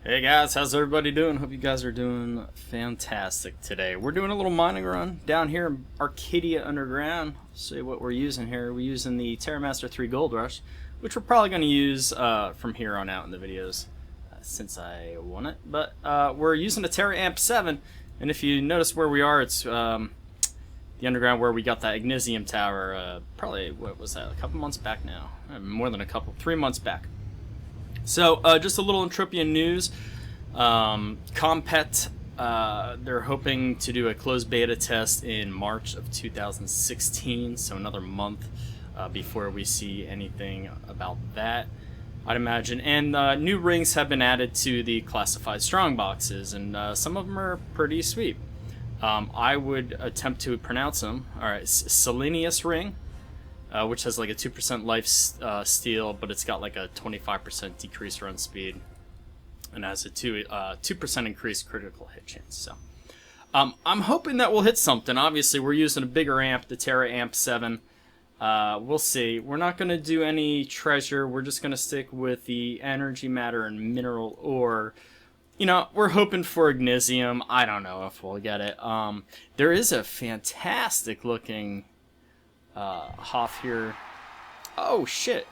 Hey guys, how's everybody doing? Hope you guys are doing fantastic today. We're doing a little mining run down here in Arcadia Underground. See what we're using here. We're using the Terramaster 3 Gold Rush, which we're probably going to use from here on out in the videos since I won it. But we're using a Terra Amp 7, and if you notice where we are, it's the underground where we got that Ignisium tower probably, what was that, a couple months back now? More than a couple, 3 months back. So, just a little Entropia news. Compet, they're hoping to do a closed beta test in March of 2016, so another month before we see anything about that, I'd imagine. And new rings have been added to the classified strong boxes, and some of them are pretty sweet. I would attempt to pronounce them. Alright, Selenius ring. Which has like a 2% life steal, but it's got like a 25% decreased run speed, and has a 2% increased critical hit chance. So, I'm hoping that we'll hit something. Obviously, we're using a bigger amp, the Terra Amp 7. We'll see. We're not going to do any treasure. We're just going to stick with the energy matter and mineral ore. You know, we're hoping for Ignisium. I don't know if we'll get it. There is a fantastic looking Hoff here. Oh shit,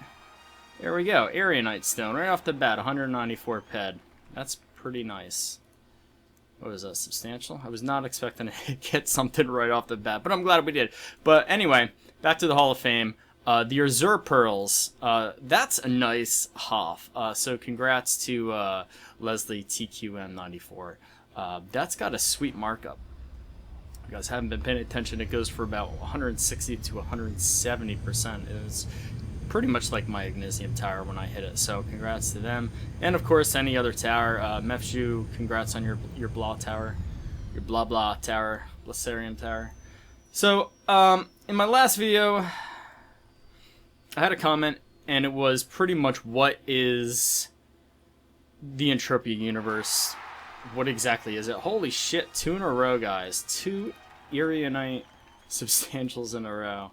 there we go. Arianite stone right off the bat, 194 ped. That's pretty nice. What was that, substantial? I was not expecting to get something right off the bat, but I'm glad we did. But anyway, back to the Hall of Fame. The Azure Pearls, that's a nice Hoff. So congrats to Leslie TQM94. That's got a sweet markup. You guys haven't been paying attention, it goes for about 160 to 170%. It was pretty much like my Ignisium tower when I hit it, so congrats to them. And of course, any other tower. Mefju, congrats on your blah tower. Your blah blah tower, Blissarium tower. So, in my last video, I had a comment, and it was pretty much what is the Entropia Universe? What exactly is it? Holy shit, 2 in a row, guys. 2 Arianite substantials in a row.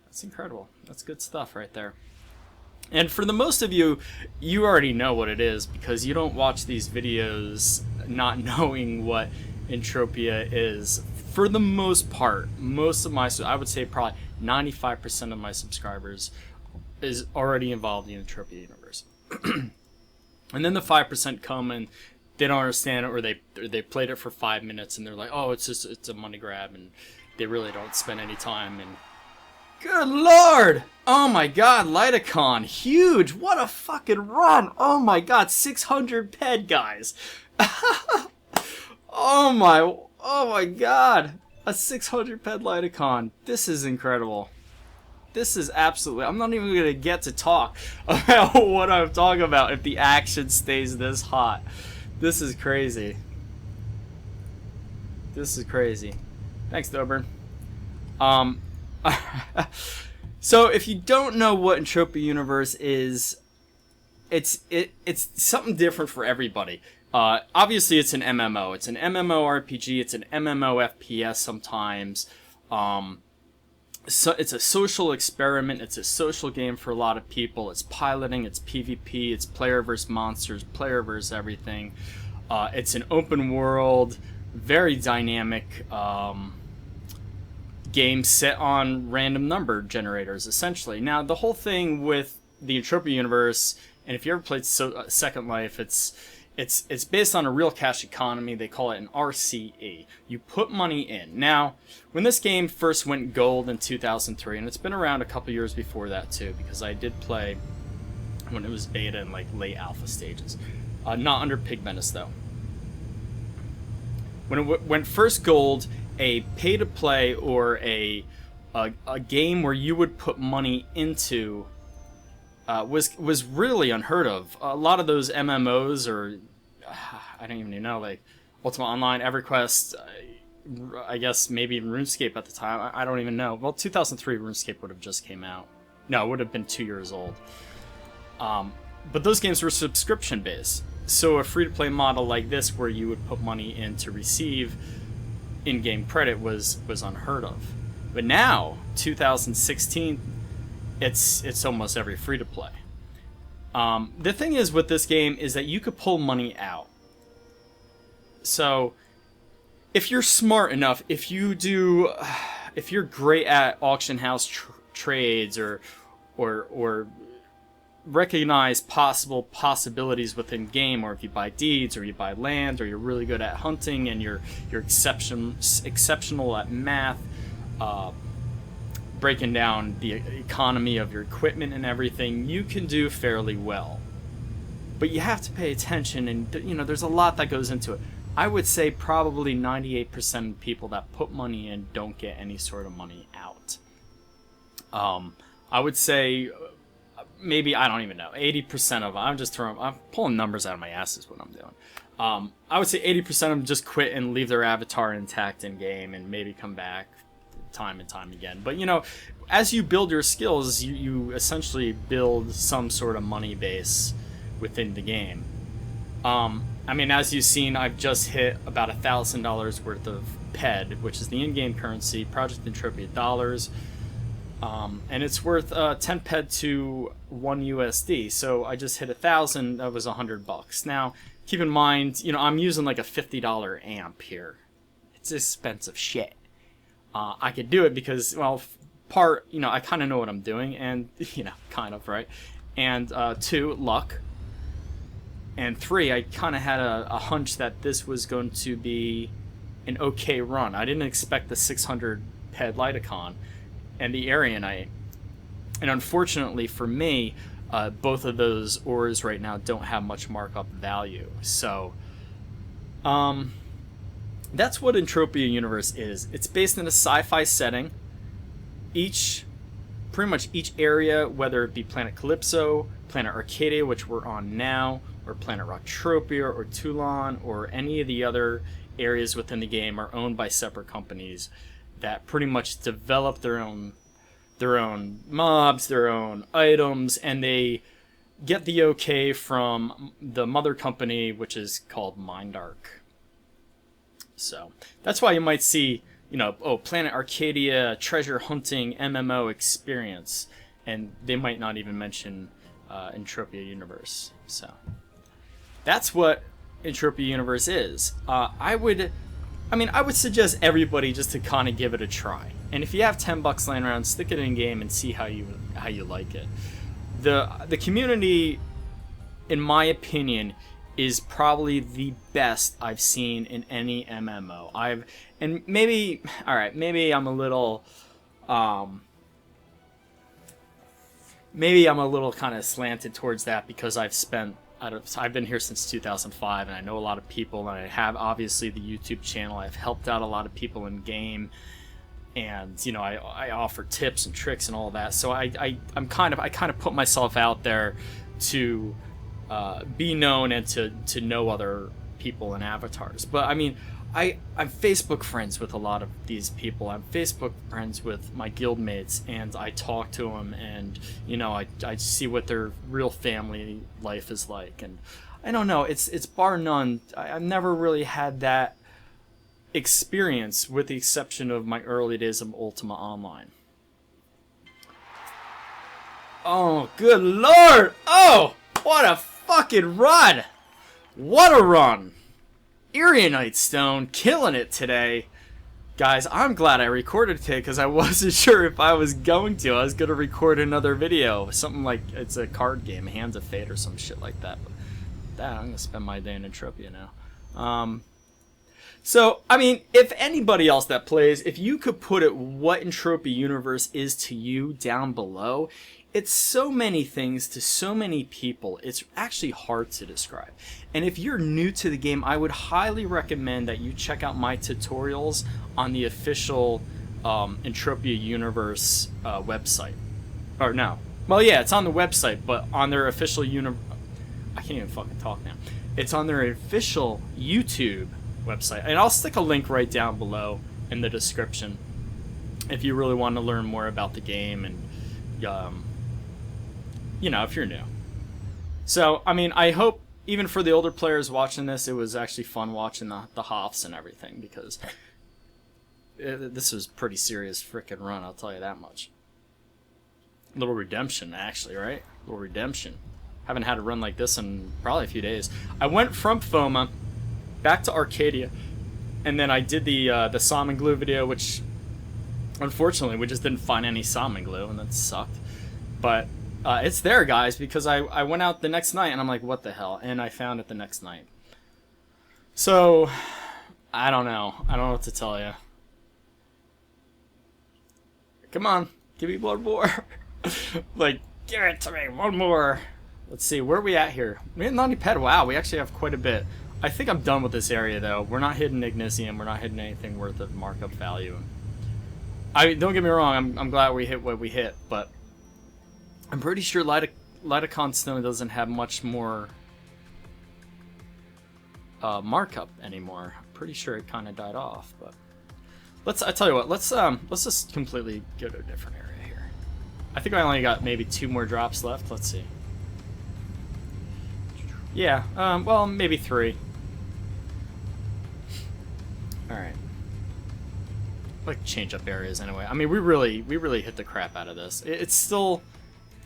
That's incredible. That's good stuff right there. And for the most of you, you already know what it is because you don't watch these videos not knowing what Entropia is. For the most part, most of my, I would say probably 95% of my subscribers is already involved in the Entropia Universe. And then the 5% come and they don't understand it, or they played it for 5 minutes and they're like, oh, it's a money grab, and they really don't spend any time. And good lord, oh my god, Lighticon, huge, what a fucking run. Oh my god, 600 ped, guys. oh my god, a 600 ped Lighticon. This is incredible. This is absolutely, I'm not even gonna get to talk about what I'm talking about if the action stays this hot. This is crazy. This is crazy. Thanks, Doburn. So if you don't know what Entropia Universe is, it's something different for everybody. Obviously, it's an MMO. It's an MMORPG. It's an MMO FPS sometimes. So it's a social experiment. It's a social game for a lot of people. It's piloting. It's PvP. It's player versus monsters. Player versus everything. It's an open world, very dynamic game set on random number generators, essentially. Now, the whole thing with the Entropia Universe, and if you ever played Second Life, it's based on a real cash economy. They call it an RCE. You put money in. Now, when this game first went gold in 2003, and it's been around a couple years before that too, because I did play when it was beta and like late alpha stages. Not under Pigmentus though. When it went first gold, a pay-to-play or a game where you would put money into was really unheard of. A lot of those MMOs, or I don't even know, like Ultima Online, EverQuest, I guess maybe even RuneScape at the time. I don't even know. Well, 2003 RuneScape would have just came out. No, it would have been 2 years old. But those games were subscription based. So a free-to-play model like this, where you would put money in to receive in-game credit, was unheard of. But now, 2016, it's almost every free-to-play. The thing is with this game is that you could pull money out. So if you're smart enough, if you're great at auction house trades or recognize possibilities within game, or if you buy deeds or you buy land, or you're really good at hunting and you're exceptional at math, breaking down the economy of your equipment and everything, you can do fairly well. But you have to pay attention, and there's a lot that goes into it. I would say probably 98% of people that put money in don't get any sort of money out. I would say maybe, I don't even know, 80% of them, I'm pulling numbers out of my ass is what I'm doing. I would say 80% of them just quit and leave their avatar intact in game and maybe come back time and time again. But as you build your skills, you essentially build some sort of money base within the game. I mean, as you've seen, I've just hit about $1,000 worth of PED, which is the in-game currency, Project Entropia dollars, and it's worth 10 PED to 1 USD. So I just hit 1,000. That was $100. Now, keep in mind, I'm using like a $50 amp here. It's expensive shit. I could do it because, well, I kind of know what I'm doing, and kind of, right? And 2, luck. And 3, I kind of had a hunch that this was going to be an okay run. I didn't expect the 600 PED Lighticon and the Arianite. And unfortunately for me, both of those ores right now don't have much markup value. So, that's what Entropia Universe is. It's based in a sci-fi setting. Pretty much each area, whether it be Planet Calypso, Planet Arcadia, which we're on now, or Planet Rocktropia, or Toulon, or any of the other areas within the game, are owned by separate companies that pretty much develop their own mobs, their own items, and they get the okay from the mother company, which is called Mindark. So that's why you might see, Planet Arcadia treasure hunting MMO experience, and they might not even mention Entropia Universe. So that's what Entropia Universe is. I would suggest everybody just to kind of give it a try. And if you have $10 laying around, stick it in game and see how you like it. The community, in my opinion, is probably the best I've seen in any MMO. Maybe I'm a little kind of slanted towards that because I've been here since 2005, and I know a lot of people, and I have obviously the YouTube channel. I've helped out a lot of people in game, and I offer tips and tricks and all that. So I kind of put myself out there to be known and to know other people and avatars. But I mean, I'm Facebook friends with a lot of these people. I'm Facebook friends with my guildmates, and I talk to them, and I see what their real family life is like. And I don't know, it's bar none. I've never really had that experience, with the exception of my early days of Ultima Online. Oh, good lord! Oh, what a fucking run! What a run! Arianite Stone, killing it today. Guys, I'm glad I recorded today because I wasn't sure if I was going to. I was going to record another video. Something like, it's a card game, Hands of Fate or some shit like that. But I'm going to spend my day in Entropia now. So, I mean, if anybody else that plays, if you could put it what Entropia Universe is to you down below, it's so many things to so many people, it's actually hard to describe. And if you're new to the game, I would highly recommend that you check out my tutorials on the official Entropia Universe website. Or no. Well, yeah, it's on the website, but on their official I can't even fucking talk now. It's on their official YouTube website. And I'll stick a link right down below in the description if you really want to learn more about the game and if you're new. So, I mean, I hope, even for the older players watching this, it was actually fun watching the Hoffs and everything, because this was a pretty serious frickin' run, I'll tell you that much. Little redemption, actually, right? Little redemption. Haven't had a run like this in probably a few days. I went from FOMA back to Arcadia, and then I did the salmon glue video, which unfortunately we just didn't find any salmon glue, and that sucked. But it's there, guys, because I went out the next night and I'm like, what the hell? And I found it the next night. So I don't know what to tell you. Come on, give me one more. Like, give it to me, one more. Let's see, where are we at here? We have 90 ped. Wow, we actually have quite a bit. I think I'm done with this area, though. We're not hitting Ignisium. We're not hitting anything worth of markup value. Don't get me wrong, I'm glad we hit what we hit, but I'm pretty sure Lidicon Stone doesn't have much more markup anymore. I'm pretty sure it kind of died off, but I tell you what, let's just completely go to a different area here. I think I only got maybe 2 more drops left. Let's see. Yeah, well, maybe 3. Alright. Like, change up areas anyway. I mean, we really hit the crap out of this. It's still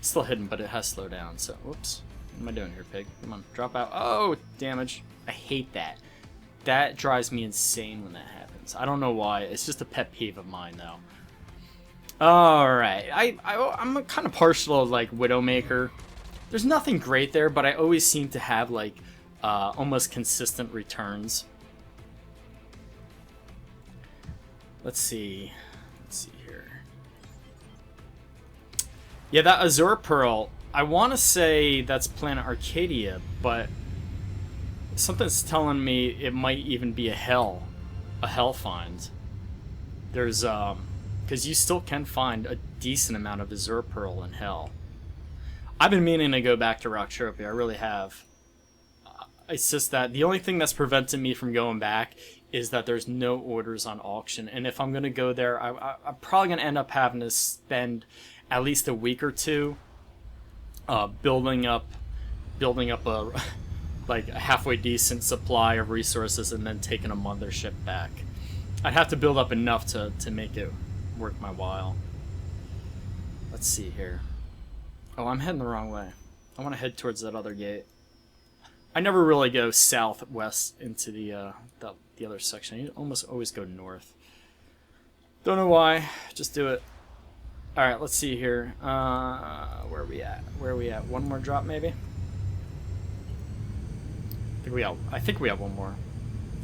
hidden, but it has slowed down, so, whoops. What am I doing here, pig? Come on, drop out. Oh, damage. I hate that. That drives me insane when that happens. I don't know why. It's just a pet peeve of mine, though. Alright. I'm kind of partial to, like, Widowmaker. There's nothing great there, but I always seem to have, like, almost consistent returns. Let's see here. Yeah, that Azure Pearl, I want to say that's Planet Arcadia, but something's telling me it might even be a hell find. There's, because you still can find a decent amount of Azure Pearl in hell. I've been meaning to go back to Entropia, I really have. It's just that the only thing that's preventing me from going back is that there's no orders on auction, and if I'm going to go there, I'm probably going to end up having to spend at least a week or 2 building up a like a halfway decent supply of resources and then taking a mothership back. I'd have to build up enough to make it worth my while. Let's see here. Oh, I'm heading the wrong way. I want to head towards that other gate. I never really go southwest into the other section. You almost always go north. Don't know why. Just do it. All right, let's see here. Where are we at? Where are we at? One more drop, maybe. I think we have one more.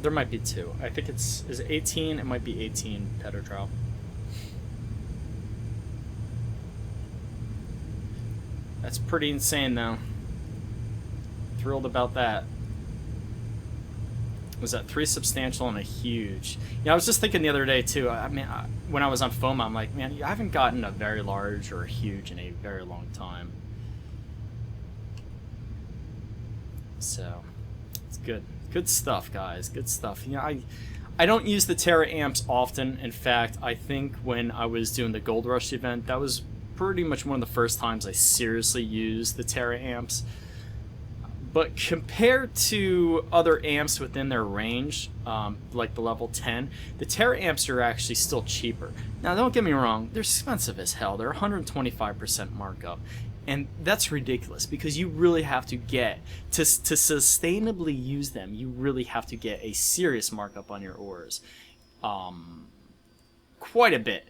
There might be 2. I think is it 18? It might be 18 pedo drop. That's pretty insane, though. Thrilled about that. Was that 3 substantial and a huge? Yeah, I was just thinking the other day too. I mean, when I was on FOMA, I'm like, man, I haven't gotten a very large or a huge in a very long time. So it's good. Good stuff, guys. Good stuff. You know, I don't use the Terra Amps often. In fact, I think when I was doing the Gold Rush event, that was pretty much one of the first times I seriously used the Terra Amps. But compared to other amps within their range, like the level 10, the Terra Amps are actually still cheaper. Now, don't get me wrong, they're expensive as hell. They're 125% markup. And that's ridiculous because you really have to get, to sustainably use them, you really have to get a serious markup on your ores. Quite a bit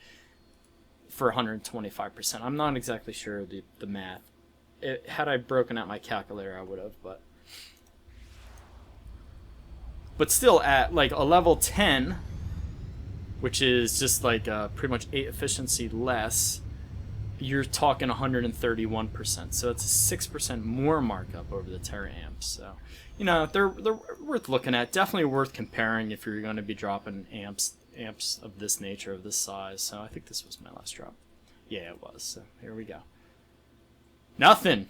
for 125%. I'm not exactly sure of the math. Had I broken out my calculator, I would have, but still at like a level 10, which is just like pretty much 8 efficiency less, you're talking 131%. So it's a 6% more markup over the Terra Amps. So, you know, they're worth looking at. Definitely worth comparing if you're going to be dropping amps of this nature, of this size. So I think this was my last drop. Yeah, it was. So here we go. Nothing.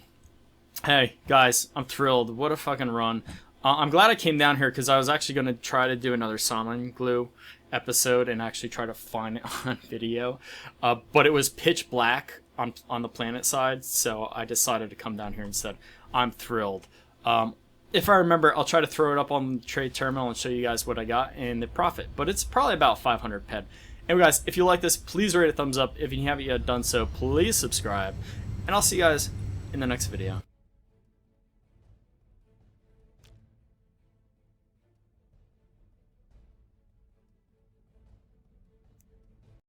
Hey, guys, I'm thrilled. What a fucking run. I'm glad I came down here because I was actually going to try to do another salmon glue episode and actually try to find it on video. But it was pitch black on the planet side, so I decided to come down here instead. I'm thrilled. If I remember, I'll try to throw it up on the trade terminal and show you guys what I got and the profit. But it's probably about 500 ped. Anyway, guys, if you like this, please rate a thumbs up. If you haven't yet done so, please subscribe. And I'll see you guys in the next video.